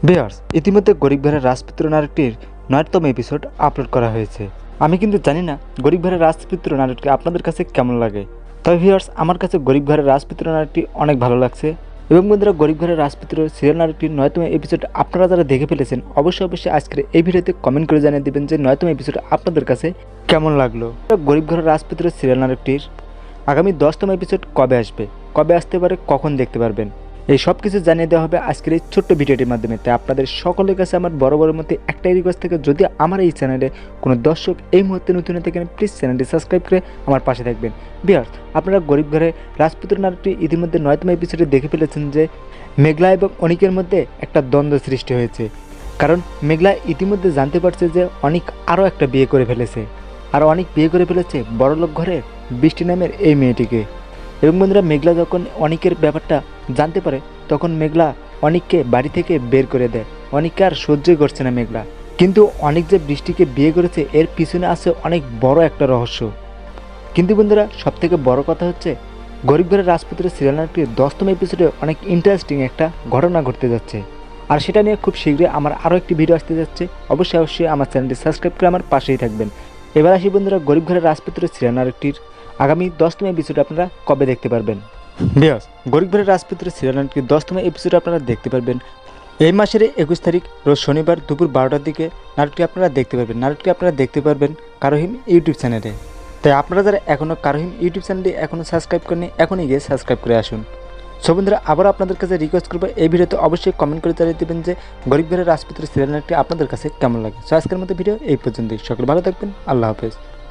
Viewers, ইতিমধ্যে গরিব ঘরের রাজপুত্র নাটকটির ৯তম এপিসোড আপলোড করা হয়েছে। আমি কিন্তু জানি না গরিব ঘরের রাজপুত্র নাটকটি আপনাদের কাছে কেমন লাগে। তবে ভিউয়ার্স, আমার কাছে গরিব ঘরের রাজপুত্র নাটকটি অনেক ভালো লাগছে। এবং বন্ধুরা, গরিব ঘরের রাজপুত্র সিরিয়াল নাটকটির ৯তম এপিসোড আপনারা যারা দেখে ফেলেছেন অবশ্যই আজকের এই ভিডিওতে কমেন্ট করে জানিয়ে দেবেন যে ৯তম এপিসোড আপনাদের কাছে কেমন লাগলো। গরিব ঘরের রাজপুত্র সিরিয়াল নাটকটির আগামী 10তম এপিসোড কবে আসবে, কবে আসতে পারে, কখন দেখতে পারবেন, এই সব কিছু জানিয়ে দেওয়া হবে আজকের এই ছোট্ট ভিডিওটির মাধ্যমে। তাই আপনাদের সকলের কাছে আমার বড় মধ্যে একটাই রিকোয়েস্ট থাকে, যদি আমার এই চ্যানেলে কোনো দর্শক এই মুহূর্তে নতুন হয়ে থাকেন প্লিজ চ্যানেলটি সাবস্ক্রাইব করে আমার পাশে থাকবেন। ভিউয়ার্স, আপনারা গরিব ঘরে রাজপুত্র নাটকটি ইতিমধ্যে ৯তম এপিসোডে দেখে ফেলেছেন যে মেঘলা এবং অনিকের মধ্যে একটা দ্বন্দ্ব সৃষ্টি হয়েছে। কারণ মেঘলা ইতিমধ্যে জানতে পারছে যে অনিক আরও একটা বিয়ে করে ফেলেছে, আর অনিক বিয়ে করে ফেলেছে বড়লোক ঘরের বৃষ্টি নামের এই মেয়েটিকে। এবং বন্ধুরা, মেঘলা যখন অনিকের ব্যাপারটা জানতে পারে তখন মেঘলা অনিককে বাড়ি থেকে বের করে দেয়। অনিককে আর সহ্যই করছে না মেঘলা। কিন্তু অনিক যে বৃষ্টিকে বিয়ে করেছে এর পিছনে আছে অনেক বড় একটা রহস্য। কিন্তু বন্ধুরা, সবথেকে বড় কথা হচ্ছে গরিব ঘরের রাজপুত্র সিরিয়াল নাটকটির 10তম এপিসোডে অনেক ইন্টারেস্টিং একটা ঘটনা ঘটতে যাচ্ছে। আর সেটা নিয়ে খুব শীঘ্রই আমার আরও একটি ভিডিও আসতে যাচ্ছে। অবশ্যই আমার চ্যানেলটি সাবস্ক্রাইব করে আমার পাশেই থাকবেন। এবার আসি বন্ধুরা, গরিব ঘরের রাজপুত্র সিরিয়াল নাটকটির আগামী 10তম এপিসোড আপনারা কবে দেখতে পারবেন। ভিউয়ার্স, গরিব ঘরের রাজপুত্র সিরিয়াল নাটকটির 10তম এপিসোড আপনারা দেখতে পারবেন এই মাসের 21 তারিখ রোজ শনিবার দুপুর 12টার দিকে নাটকটি আপনারা দেখতে পারবেন। নাটকটি আপনারা দেখতে পারবেন কারোহিম ইউটিউব চ্যানেলে। তাই আপনারা যারা এখনও কারোহিম ইউটিউব চ্যানেলটি এখনও সাবস্ক্রাইব করেনি এখনই গিয়ে সাবস্ক্রাইব করে আসুন। সো বন্ধুরা, আবারও আপনাদের কাছে রিকোয়েস্ট করবো এই ভিডিওতে অবশ্যই কমেন্ট করে জানিয়ে দেবেন যে গরিব ঘরের রাজপুত্র সিরিয়াল নাটকটি আপনাদের কাছে কেমন লাগে। সো আজকের মতো ভিডিও এই পর্যন্তই। সকলে ভালো থাকবেন। আল্লাহ হাফেজ।